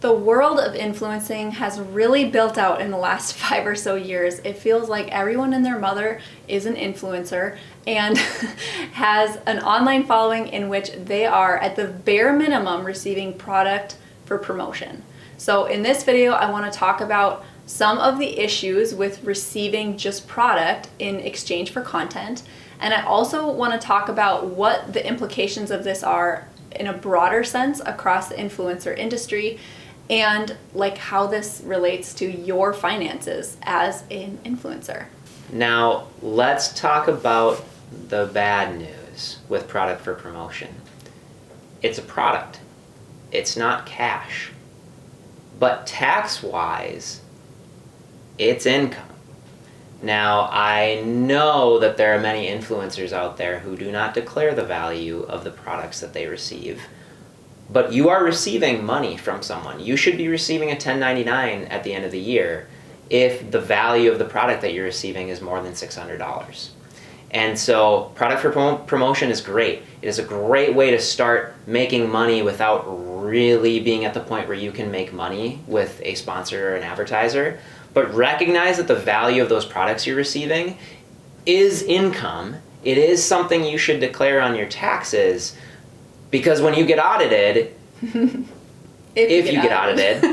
The world of influencing has really built out in the last 5 or so years. It feels like everyone and their mother is an influencer and has an online following in which they are at the bare minimum receiving product for promotion. So in this video, I want to talk about some of the issues with receiving just product in exchange for content. And I also want to talk about what the implications of this are in a broader sense across the influencer industry, and like how this relates to your finances as an influencer. Now, let's talk about the bad news with product for promotion. It's a product. It's not cash. But tax-wise, it's income. Now, I know that there are many influencers out there who do not declare the value of the products that they receive. But you are receiving money from someone. You should be receiving a 1099 at the end of the year if the value of the product that you're receiving is more than $600. And so product for promotion is great. It is a great way to start making money without really being at the point where you can make money with a sponsor or an advertiser. But recognize that the value of those products you're receiving is income. It is something you should declare on your taxes. Because when you get audited, if you get audited,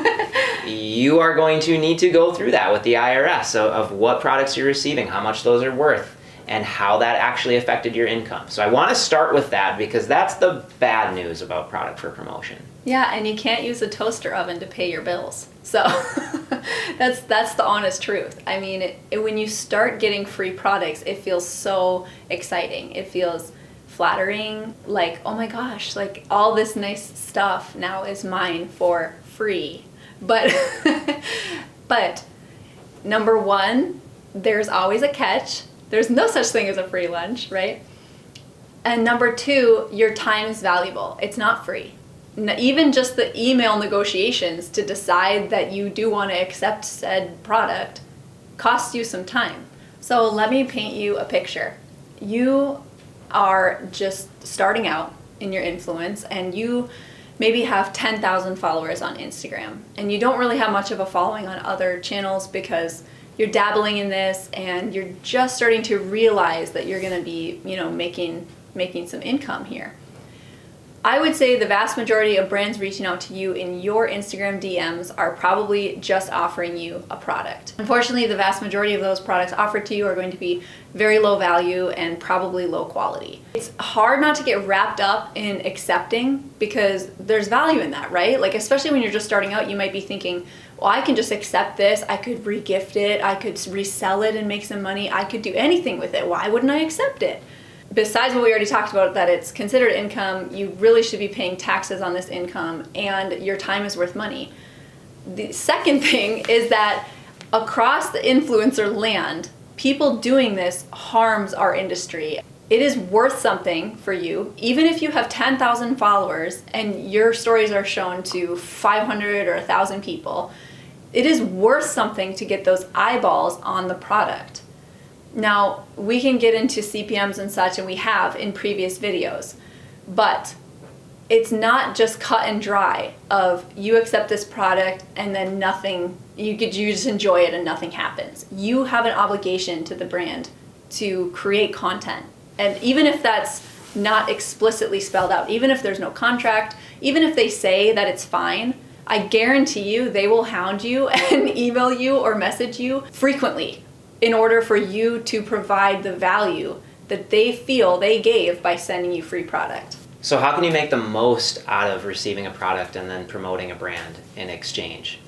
you are going to need to go through that with the IRS of what products you're receiving, how much those are worth, and how that actually affected your income. So I want to start with that because that's the bad news about product for promotion. Yeah, and you can't use a toaster oven to pay your bills. So that's the honest truth. I mean, when you start getting free products, it feels so exciting. It feels flattering, like, oh my gosh, like all this nice stuff now is mine for free. But number one, there's always a catch. There's no such thing as a free lunch, right? And number two, your time is valuable. It's not free. Even just the email negotiations to decide that you do want to accept said product costs you some time. So let me paint you a picture. You are just starting out in your influence and you maybe have 10,000 followers on Instagram and you don't really have much of a following on other channels because you're dabbling in this and you're just starting to realize that you're going to be, making some income here. I would say the vast majority of brands reaching out to you in your Instagram DMs are probably just offering you a product. Unfortunately, the vast majority of those products offered to you are going to be very low value and probably low quality. It's hard not to get wrapped up in accepting because there's value in that, right? Like, especially when you're just starting out, you might be thinking, well, I can just accept this, I could re-gift it, I could resell it and make some money, I could do anything with it. Why wouldn't I accept it? Besides what we already talked about, that it's considered income, you really should be paying taxes on this income, and your time is worth money. The second thing is that across the influencer land, people doing this harms our industry. It is worth something for you, even if you have 10,000 followers and your stories are shown to 500 or 1,000 people, it is worth something to get those eyeballs on the product. Now, we can get into CPMs and such, and we have in previous videos, but it's not just cut and dry of you accept this product and then nothing, you just enjoy it and nothing happens. You have an obligation to the brand to create content. And even if that's not explicitly spelled out, even if there's no contract, even if they say that it's fine, I guarantee you they will hound you and email you or message you frequently in order for you to provide the value that they feel they gave by sending you free product. So how can you make the most out of receiving a product and then promoting a brand in exchange?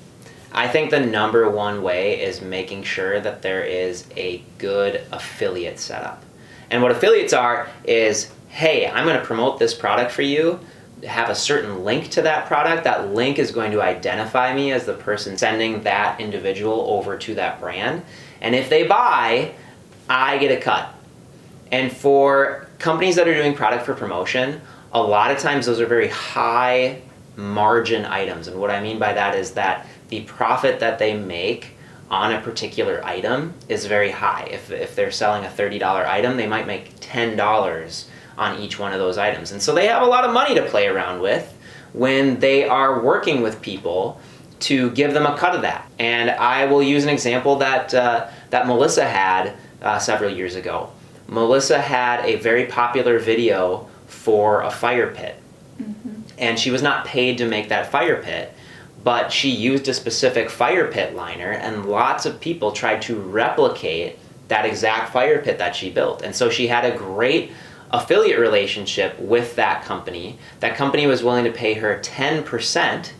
I think the number one way is making sure that there is a good affiliate setup. And what affiliates are is, hey, I'm going to promote this product for you, have a certain link to that product. That link is going to identify me as the person sending that individual over to that brand. And if they buy, I get a cut. And for companies that are doing product for promotion, a lot of times those are very high margin items. And what I mean by that is that the profit that they make on a particular item is very high. If they're selling a $30 item, they might make $10 on each one of those items. And so they have a lot of money to play around with when they are working with people to give them a cut of that. And I will use an example that Melissa had several years ago. Melissa had a very popular video for a fire pit. And she was not paid to make that fire pit, but she used a specific fire pit liner, and lots of people tried to replicate that exact fire pit that she built. And so she had a great affiliate relationship with that company. That company was willing to pay her 10%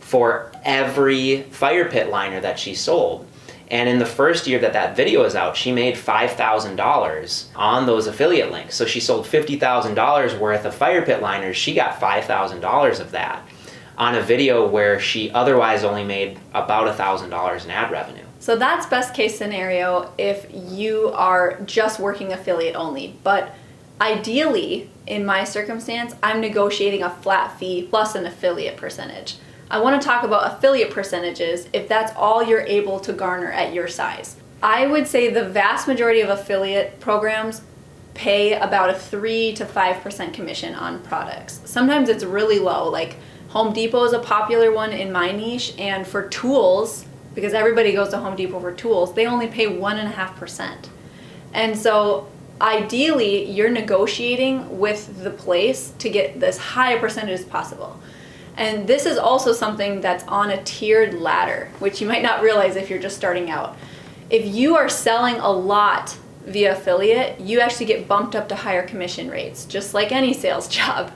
for every fire pit liner that she sold. And in the first year that video was out, she made $5,000 on those affiliate links. So she sold $50,000 worth of fire pit liners. She got $5,000 of that on a video where she otherwise only made about $1,000 in ad revenue. So that's best case scenario if you are just working affiliate only. But ideally, in my circumstance, I'm negotiating a flat fee plus an affiliate percentage. I want to talk about affiliate percentages if that's all you're able to garner at your size. I would say the vast majority of affiliate programs pay about a 3 to 5% commission on products. Sometimes it's really low, like Home Depot is a popular one in my niche, and for tools, because everybody goes to Home Depot for tools, they only pay 1.5%. And so ideally, you're negotiating with the place to get this high percentage as possible. And this is also something that's on a tiered ladder, which you might not realize if you're just starting out. If you are selling a lot via affiliate, you actually get bumped up to higher commission rates, just like any sales job.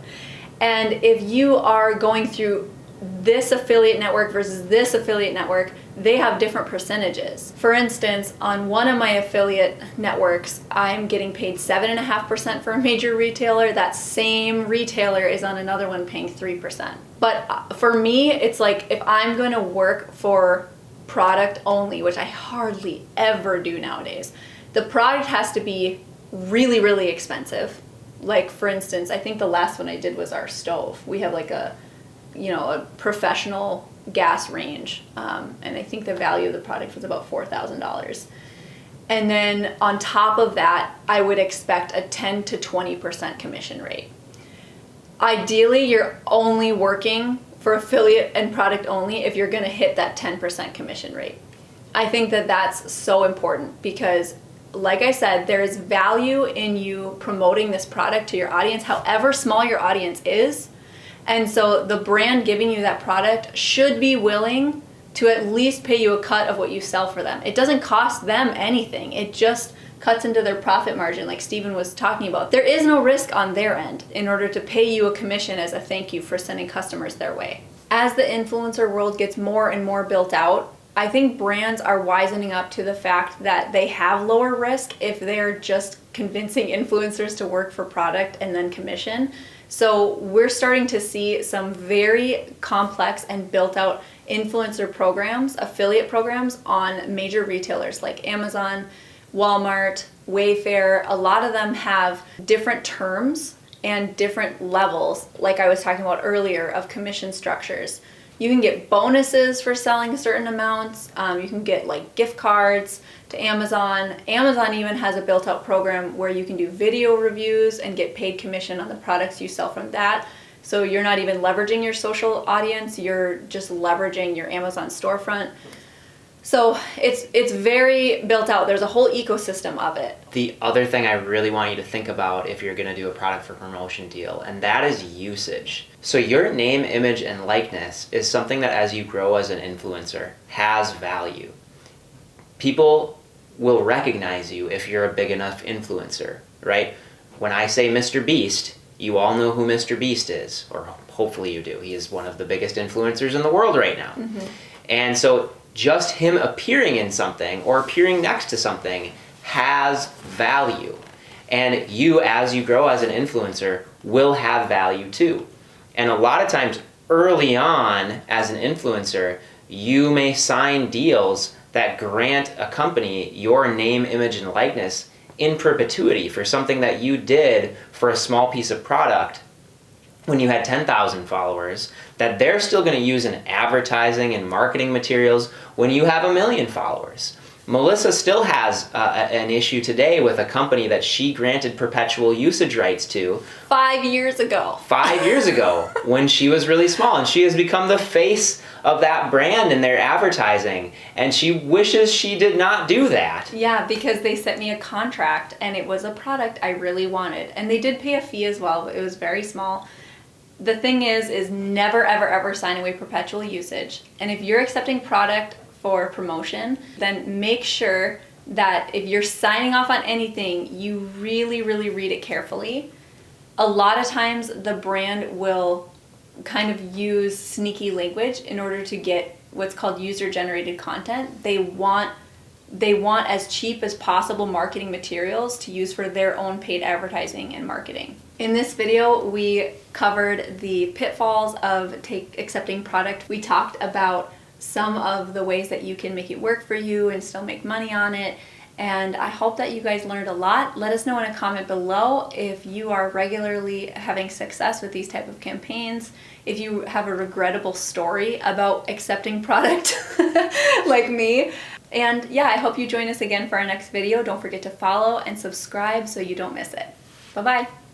And if you are going through this affiliate network versus this affiliate network, they have different percentages. For instance, on one of my affiliate networks, I'm getting paid 7.5% for a major retailer. That same retailer is on another one paying 3%. But for me, it's like if I'm going to work for product only, which I hardly ever do nowadays, the product has to be really, really expensive. Like for instance, I think the last one I did was our stove. We have like a professional gas range, and I think the value of the product was about $4,000. And then on top of that, I would expect a 10 to 20% commission rate. Ideally, you're only working for affiliate and product only if you're going to hit that 10% commission rate. I think that that's so important because, like I said, there is value in you promoting this product to your audience, however small your audience is. And so the brand giving you that product should be willing to at least pay you a cut of what you sell for them. It doesn't cost them anything. It just cuts into their profit margin, like Stephen was talking about. There is no risk on their end in order to pay you a commission as a thank you for sending customers their way. As the influencer world gets more and more built out, I think brands are wisening up to the fact that they have lower risk if they're just convincing influencers to work for product and then commission. So we're starting to see some very complex and built out influencer programs, affiliate programs on major retailers like Amazon, Walmart, Wayfair. A lot of them have different terms and different levels, like I was talking about earlier, of commission structures. You can get bonuses for selling certain amounts. You can get like gift cards to Amazon. Amazon even has a built out program where you can do video reviews and get paid commission on the products you sell from that. So you're not even leveraging your social audience, you're just leveraging your Amazon storefront. So it's very built out. There's a whole ecosystem of it. The other thing I really want you to think about if you're going to do a product for promotion deal, and that is usage. So your name, image, and likeness is something that as you grow as an influencer has value. People will recognize you if you're a big enough influencer, right? When I say Mr. Beast, you all know who Mr. Beast is, or hopefully you do. He is one of the biggest influencers in the world right now. Mm-hmm. And so just him appearing in something or appearing next to something has value. And you, as you grow as an influencer, will have value too. And a lot of times early on as an influencer, you may sign deals that grant a company your name, image, and likeness in perpetuity for something that you did for a small piece of product when you had 10,000 followers, that they're still going to use in advertising and marketing materials when you have 1 million followers. Melissa still has an issue today with a company that she granted perpetual usage rights to 5 years ago. 5 years ago when she was really small, and she has become the face of that brand in their advertising, and she wishes she did not do that. Yeah, because they sent me a contract and it was a product I really wanted, and they did pay a fee as well, but it was very small. The thing is never ever ever sign away perpetual usage. And if you're accepting product for promotion, then make sure that if you're signing off on anything, you really read it carefully. A lot of times the brand will kind of use sneaky language in order to get what's called user-generated content. They want as cheap as possible marketing materials to use for their own paid advertising and marketing. In this video, we covered the pitfalls of accepting product. We talked about some of the ways that you can make it work for you and still make money on it. And I hope that you guys learned a lot. Let us know in a comment below if you are regularly having success with these type of campaigns, if you have a regrettable story about accepting product like me. And yeah, I hope you join us again for our next video. Don't forget to follow and subscribe so you don't miss it. Bye-bye.